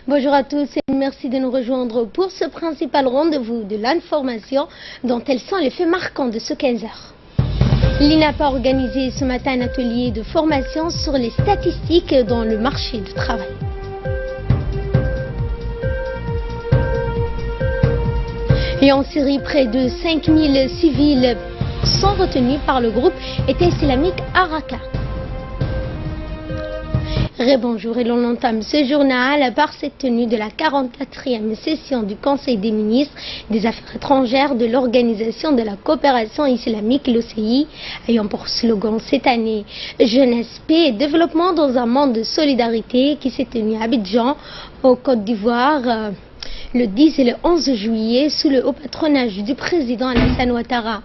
Bonjour à tous et merci de nous rejoindre pour ce principal rendez-vous de l'information dont elles sont les faits marquants de ce 15h. L'INAP a organisé ce matin un atelier de formation sur les statistiques dans le marché du travail. Et en Syrie, près de 5000 civils sont retenus par le groupe État islamique à Raqqa. Bonjour, et l'on entame ce journal par cette tenue de la 44e session du Conseil des ministres des Affaires étrangères de l'Organisation de la coopération islamique, l'OCI, ayant pour slogan cette année Jeunesse, paix et développement dans un monde de solidarité, qui s'est tenue à Abidjan, au Côte d'Ivoire, le 10 et le 11 juillet, sous le haut patronage du président Alassane Ouattara.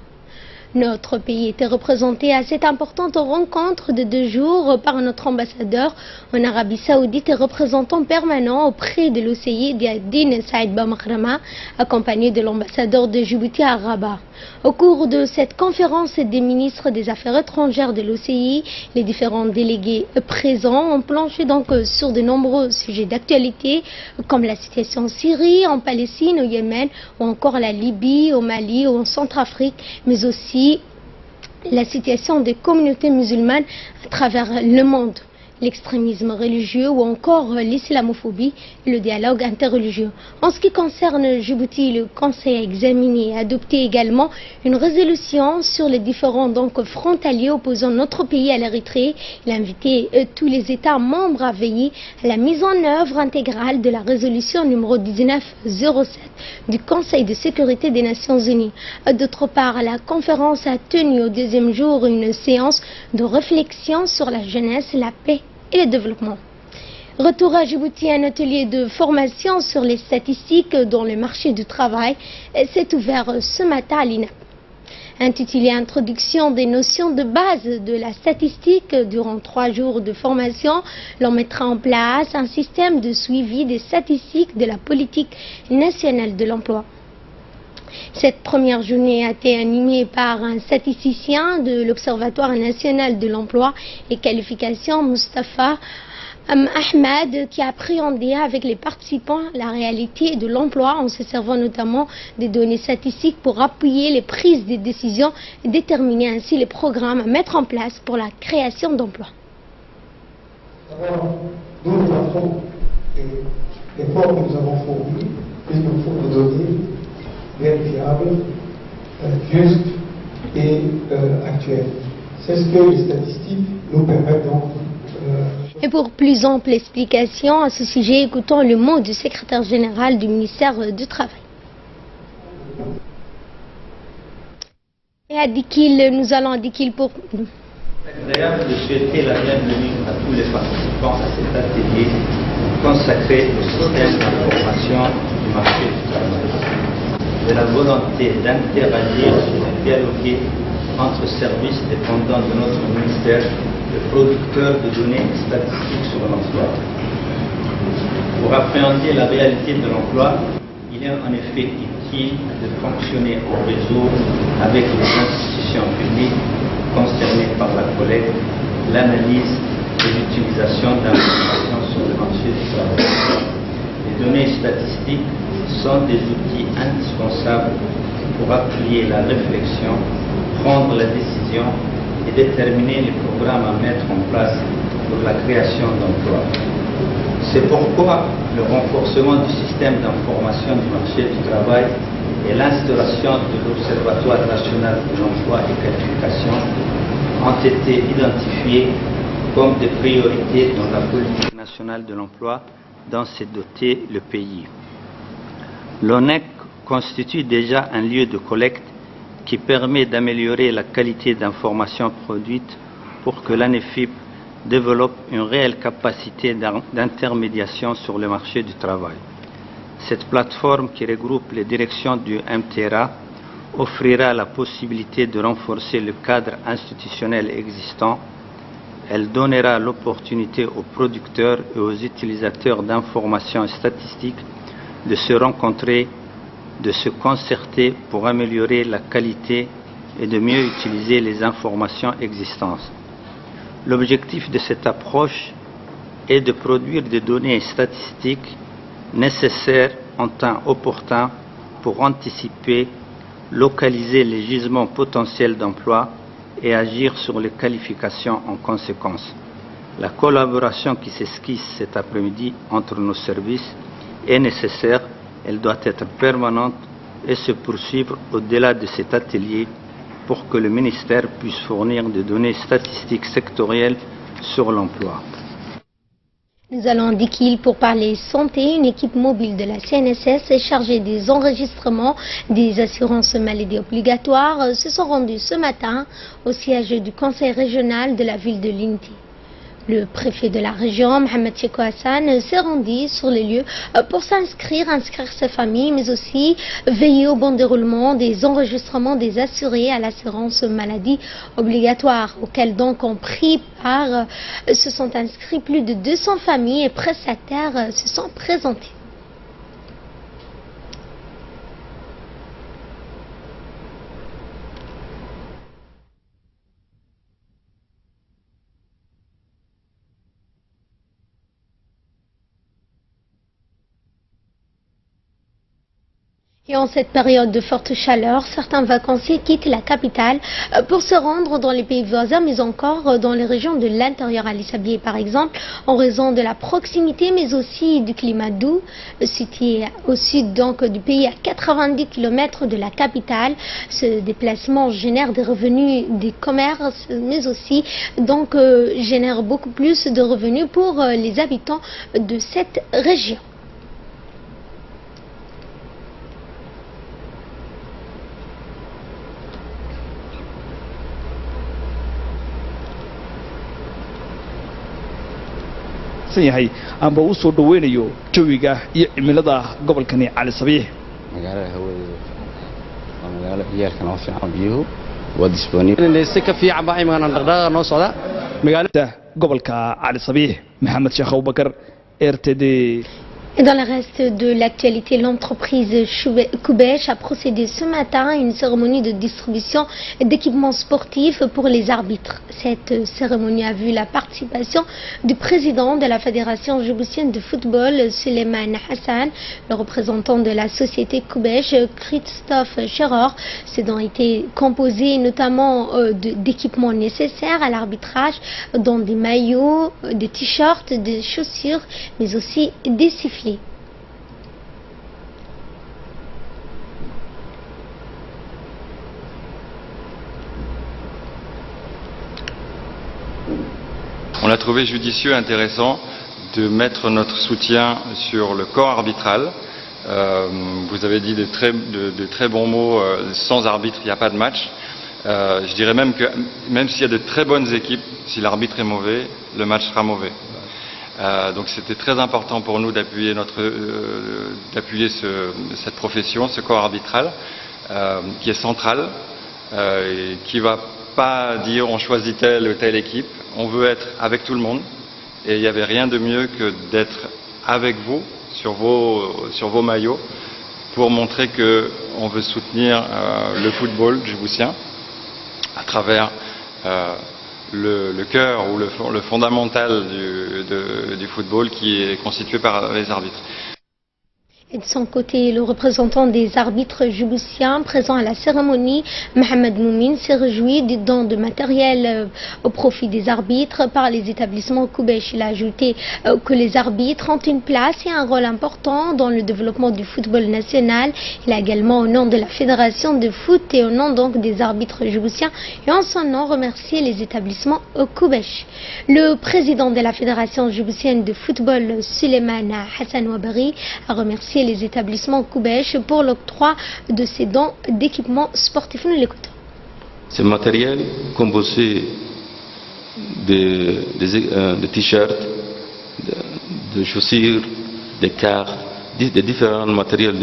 Notre pays était représenté à cette importante rencontre de 2 jours par notre ambassadeur en Arabie Saoudite et représentant permanent auprès de l'OCI, Diadine Saïd Bamakrama, accompagné de l'ambassadeur de Djibouti à Rabat. Au cours de cette conférence des ministres des Affaires étrangères de l'OCI, les différents délégués présents ont planché donc sur de nombreux sujets d'actualité, comme la situation en Syrie, en Palestine, au Yémen, ou encore la Libye, au Mali ou en Centrafrique, mais aussi la situation des communautés musulmanes à travers le monde, l'extrémisme religieux ou encore l'islamophobie et le dialogue interreligieux. En ce qui concerne Djibouti, le Conseil a examiné et adopté également une résolution sur les différents frontaliers opposant notre pays à l'Érythrée. Il a invité tous les États membres à veiller à la mise en œuvre intégrale de la résolution numéro 1907 du Conseil de sécurité des Nations Unies. D'autre part, la conférence a tenu au 2e jour une séance de réflexion sur la jeunesse, la paix et le développement. Retour à Djibouti, un atelier de formation sur les statistiques dans le marché du travail s'est ouvert ce matin à l'INAP. Intitulé Introduction des notions de base de la statistique, durant 3 jours de formation, l'on mettra en place un système de suivi des statistiques de la politique nationale de l'emploi. Cette première journée a été animée par un statisticien de l'Observatoire national de l'emploi et qualification, Mustafa Ahmed, qui a appréhendé avec les participants la réalité de l'emploi en se servant notamment des données statistiques pour appuyer les prises de décisions et déterminer ainsi les programmes à mettre en place pour la création d'emplois. Nous avons l'effort que nous avons fourni, il nous faut des données vérifiables, justes et actuelles. C'est ce que les statistiques nous permettent donc. Et pour plus ample explication à ce sujet, écoutons le mot du secrétaire général du ministère du Travail. Et à Dikil, nous allons à Dikil pour... C'est agréable de souhaiter la bienvenue à tous les participants à cet atelier consacré au système d'information du marché du travail, de la volonté d'interagir et de dialoguer entre services dépendants de notre ministère, le producteur de données statistiques sur l'emploi. Pour appréhender la réalité de l'emploi, il est en effet utile de fonctionner en réseau avec les institutions publiques concernées par la collecte, l'analyse et l'utilisation d'informations sur le marché du travail. Les données statistiques sont des outils indispensables pour appuyer la réflexion, prendre la décision et déterminer les programmes à mettre en place pour la création d'emplois. C'est pourquoi le renforcement du système d'information du marché du travail et l'instauration de l'Observatoire national de l'emploi et qualification ont été identifiés comme des priorités dans la politique nationale de l'emploi dont s'est doté le pays. L'ONEC constitue déjà un lieu de collecte qui permet d'améliorer la qualité d'informations produites pour que l'ANEFIP développe une réelle capacité d'intermédiation sur le marché du travail. Cette plateforme qui regroupe les directions du MTRA offrira la possibilité de renforcer le cadre institutionnel existant. Elle donnera l'opportunité aux producteurs et aux utilisateurs d'informations statistiques de se rencontrer, de se concerter pour améliorer la qualité et de mieux utiliser les informations existantes. L'objectif de cette approche est de produire des données statistiques nécessaires en temps opportun pour anticiper, localiser les gisements potentiels d'emploi et agir sur les qualifications en conséquence. La collaboration qui s'esquisse cet après-midi entre nos services est nécessaire, elle doit être permanente et se poursuivre au-delà de cet atelier pour que le ministère puisse fournir des données statistiques sectorielles sur l'emploi. Nous allons à Dikil pour parler santé. Une équipe mobile de la CNSS est chargée des enregistrements des assurances maladies obligatoires se sont rendus ce matin au siège du conseil régional de la ville de Linti. Le préfet de la région, Mohamed Cheko Hassan, s'est rendu sur les lieux pour inscrire sa famille, mais aussi veiller au bon déroulement des enregistrements des assurés à l'assurance maladie obligatoire, auxquels donc ont pris part, se sont inscrits plus de 200 familles et prestataires se sont présentés. Et en cette période de forte chaleur, certains vacanciers quittent la capitale pour se rendre dans les pays voisins, mais encore dans les régions de l'intérieur, à Lissabié par exemple, en raison de la proximité, mais aussi du climat doux, situé au sud donc du pays à 90 km de la capitale. Ce déplacement génère des revenus des commerces, mais aussi donc génère beaucoup plus de revenus pour les habitants de cette région. yahay amba u soo dhaweynayo jawiga iyo cimilada gobolkani Cali Sabiix magaalada hawadeedu waa magaalo ciyaalkan oo fiican biyuhu waa disponible si ka fiican baa imaanaan dhaqdhaqaaqa noo socda magaalada gobolka Cali Sabiix Maxamed Sheekh Abubakar RTD. Et dans le reste de l'actualité, l'entreprise Koubèche a procédé ce matin à une cérémonie de distribution d'équipements sportifs pour les arbitres. Cette cérémonie a vu la participation du président de la Fédération djiboutienne de football, Suleiman Hassan, le représentant de la société Koubèche, Christophe Cheror. Ces dons étaient composés notamment d'équipements nécessaires à l'arbitrage, dont des maillots, des t-shirts, des chaussures, mais aussi des sifflets. On a trouvé judicieux, intéressant, de mettre notre soutien sur le corps arbitral. Vous avez dit de très bons mots, sans arbitre, il n'y a pas de match. Je dirais même que, même s'il y a de très bonnes équipes, si l'arbitre est mauvais, le match sera mauvais. Donc c'était très important pour nous d'appuyer cette profession, ce corps arbitral, qui est central, et qui ne va pas dire on choisit telle ou telle équipe, on veut être avec tout le monde, et il n'y avait rien de mieux que d'être avec vous sur vos maillots pour montrer qu'on veut soutenir le football djiboutien à travers le cœur ou le fondamental du football qui est constitué par les arbitres. Et de son côté, le représentant des arbitres djiboutiens présent à la cérémonie, Mohamed Moumine, s'est réjoui du don de matériel au profit des arbitres par les établissements Koubèche. Il a ajouté que les arbitres ont une place et un rôle important dans le développement du football national. Il a également, au nom de la fédération de foot et au nom donc des arbitres djiboutiens, et en son nom remercié les établissements Koubèche. Le président de la fédération djiboutienne de football, Suleiman Hassan Ouabari, a remercié les établissements Koubèche pour l'octroi de ces dons d'équipements sportifs. Nous l'écoutons. Ce matériel composé de t-shirts, de chaussures, de cartes, de différents matériels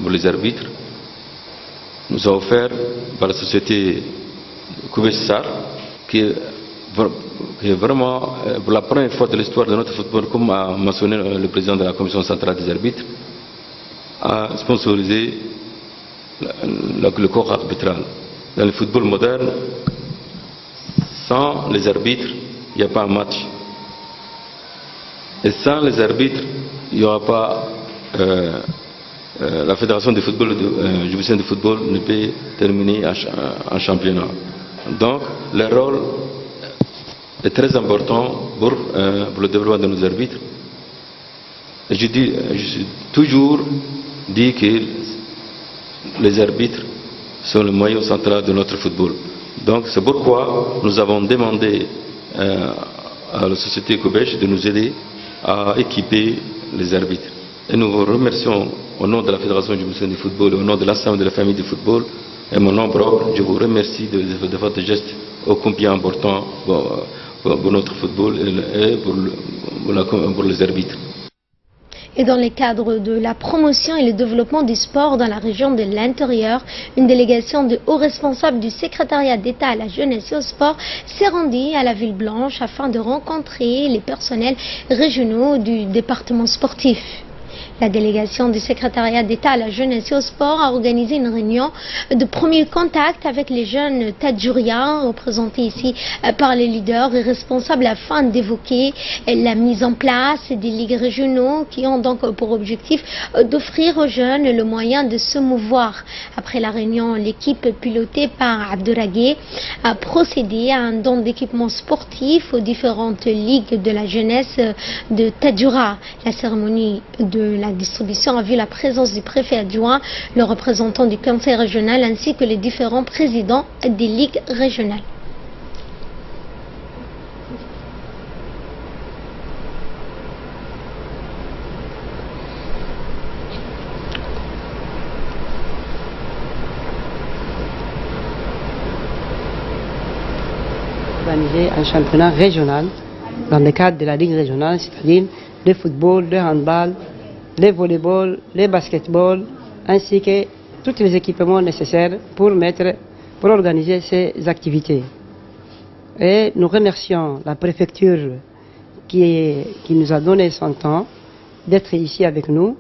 pour les arbitres, nous a offert par la société Koubèche-Sar, qui est vraiment, pour la première fois de l'histoire de notre football, comme a mentionné le président de la commission centrale des arbitres, à sponsoriser le corps arbitral. Dans le football moderne, sans les arbitres, il n'y a pas un match. Et sans les arbitres, il n'y aura pas la fédération de football, djiboutienne de football ne peut terminer en championnat. Donc, leur rôle est très important pour le développement de nos arbitres. Je suis toujours dit que les arbitres sont le moyen central de notre football. Donc c'est pourquoi nous avons demandé à la société Kobesh de nous aider à équiper les arbitres. Et nous vous remercions au nom de la Fédération djiboutienne de football et au nom de l'ensemble de la famille de football et mon nom propre, je vous remercie de votre geste ô combien important pour notre football et pour les arbitres. Et dans le cadre de la promotion et le développement du sport dans la région de l'intérieur, une délégation de hauts responsables du secrétariat d'État à la jeunesse et au sport s'est rendue à la Ville Blanche afin de rencontrer les personnels régionaux du département sportif. La délégation du secrétariat d'État à la jeunesse et au sport a organisé une réunion de premier contact avec les jeunes Tadjouriens représentés ici par les leaders et responsables afin d'évoquer la mise en place des ligues régionaux qui ont donc pour objectif d'offrir aux jeunes le moyen de se mouvoir. Après la réunion, l'équipe pilotée par Abdouragé a procédé à un don d'équipements sportifs aux différentes ligues de la jeunesse de Tadjoura. La cérémonie de la distribution a vu la présence du préfet adjoint, le représentant du conseil régional ainsi que les différents présidents des ligues régionales. Organiser un championnat régional dans le cadre de la ligue régionale, c'est-à-dire le football, le handball, le volleyball, le basketball, ainsi que tous les équipements nécessaires pour organiser ces activités. Et nous remercions la préfecture qui nous a donné son temps d'être ici avec nous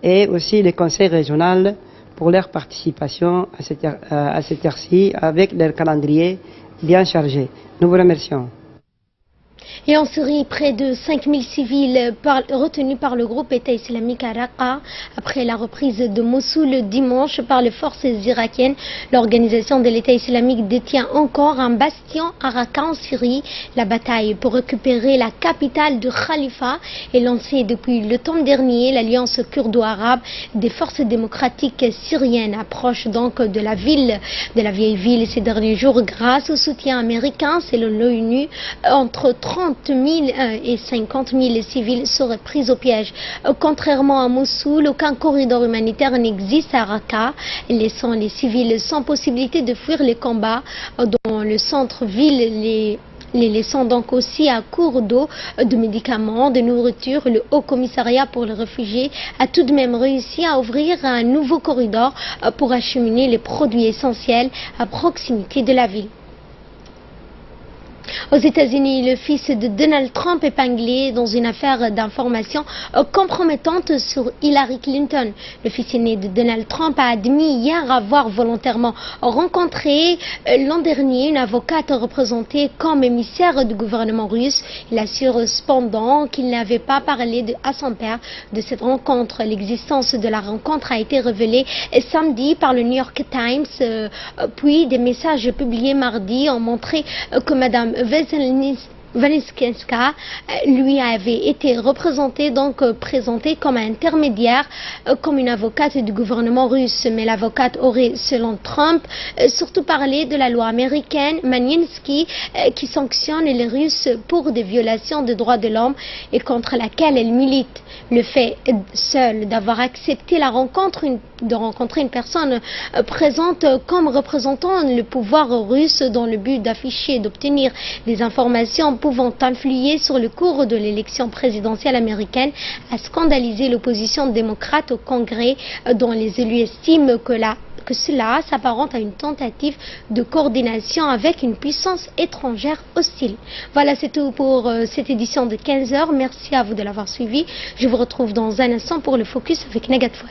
et aussi le conseil régional pour leur participation à cette heure-ci avec leur calendrier bien chargé. Nous vous remercions. Et en Syrie, près de 5000 civils retenus par le groupe État islamique à Raqqa après la reprise de Mossoul dimanche par les forces irakiennes. L'organisation de l'État islamique détient encore un bastion à Raqqa en Syrie. La bataille pour récupérer la capitale de Khalifa est lancée depuis le temps dernier. L'alliance kurdo-arabe des forces démocratiques syriennes approche donc de la vieille ville ces derniers jours grâce au soutien américain. Selon l'ONU, entre 30 000 et 50 000 civils seraient pris au piège. Contrairement à Mossoul, aucun corridor humanitaire n'existe à Raqqa, laissant les civils sans possibilité de fuir les combats. Dans le centre-ville, les laissant donc aussi à court d'eau, de médicaments, de nourriture. Le Haut Commissariat pour les réfugiés a tout de même réussi à ouvrir un nouveau corridor pour acheminer les produits essentiels à proximité de la ville. Aux États-Unis, le fils de Donald Trump épinglé dans une affaire d'information compromettante sur Hillary Clinton. Le fils aîné de Donald Trump a admis hier avoir volontairement rencontré l'an dernier une avocate représentée comme émissaire du gouvernement russe. Il assure cependant qu'il n'avait pas parlé à son père de cette rencontre. L'existence de la rencontre a été révélée samedi par le New York Times, puis des messages publiés mardi ont montré que Mme Veselnitska lui avait été représentée, présentée comme intermédiaire, comme une avocate du gouvernement russe. Mais l'avocate aurait, selon Trump, surtout parlé de la loi américaine Magnitsky qui sanctionne les Russes pour des violations des droits de l'homme et contre laquelle elle milite. Le fait seul d'avoir accepté de rencontrer une personne présente comme représentant le pouvoir russe dans le but d'afficher et d'obtenir des informations pouvant influer sur le cours de l'élection présidentielle américaine a scandalisé l'opposition démocrate au Congrès, dont les élus estiment que cela s'apparente à une tentative de coordination avec une puissance étrangère hostile. Voilà, c'est tout pour cette édition de 15 h. Merci à vous de l'avoir suivi. Je vous retrouve dans un instant pour le focus avec Nagat Fouad.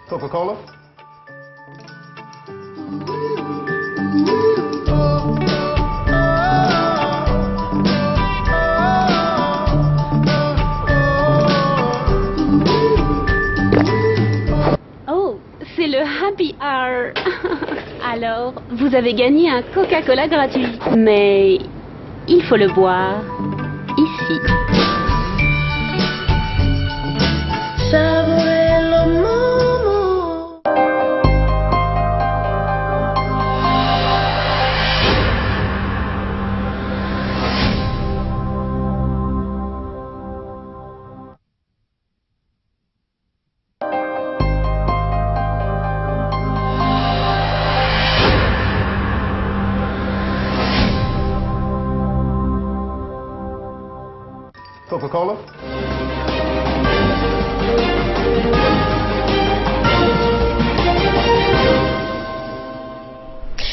Coca-Cola? vous avez gagné un Coca-Cola gratuit. Mais il faut le boire ici. Savourez le moment. Coca-Cola?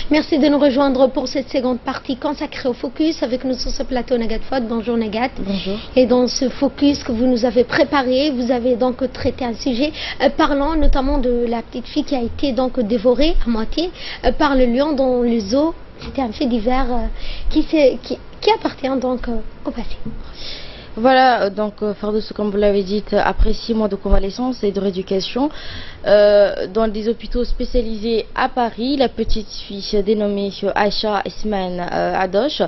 Merci de nous rejoindre pour cette seconde partie consacrée au focus. Avec nous sur ce plateau Nagat Fod. Bonjour Nagat. Bonjour. Et dans ce focus que vous nous avez préparé, vous avez donc traité un sujet parlant notamment de la petite fille qui a été donc dévorée à moitié par le lion dans le zoo. C'était un fait divers qui appartient donc au passé. Voilà, donc Fardous, comme vous l'avez dit, après 6 mois de convalescence et de rééducation, dans des hôpitaux spécialisés à Paris, la petite fille dénommée Aïcha Ismaël Adosh,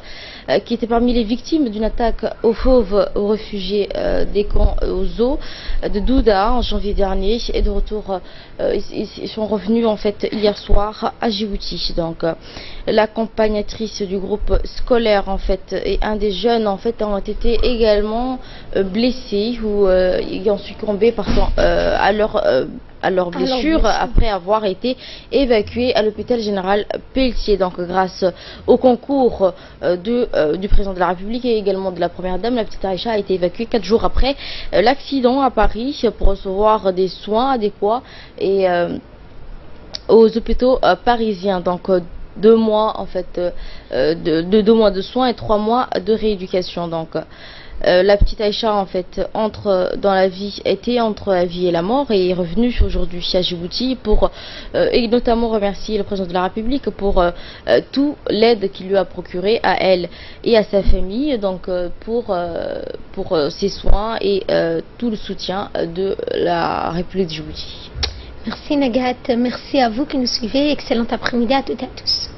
qui était parmi les victimes d'une attaque aux fauves aux réfugiés des camps au zoo de Douda en janvier dernier, et de retour, ils sont revenus en fait hier soir à Djibouti. Donc l'accompagnatrice du groupe scolaire en fait et un des jeunes en fait ont été également blessés ou ayant succombé à leurs blessures après avoir été évacués à l'hôpital général Pelletier. Donc grâce au concours du président de la République et également de la première dame, la petite Aïcha a été évacuée 4 jours après l'accident à Paris pour recevoir des soins adéquats et aux hôpitaux parisiens. Donc 2 mois en fait, 2 mois de soins et 3 mois de rééducation. Donc la petite Aïcha en fait était entre la vie et la mort et est revenue aujourd'hui à Djibouti pour et notamment remercier le président de la République pour toute l'aide qu'il lui a procuré à elle et à sa famille, donc pour ses soins et tout le soutien de la République de Djibouti. Merci Nagat, merci à vous qui nous suivez, excellent après-midi à toutes et à tous.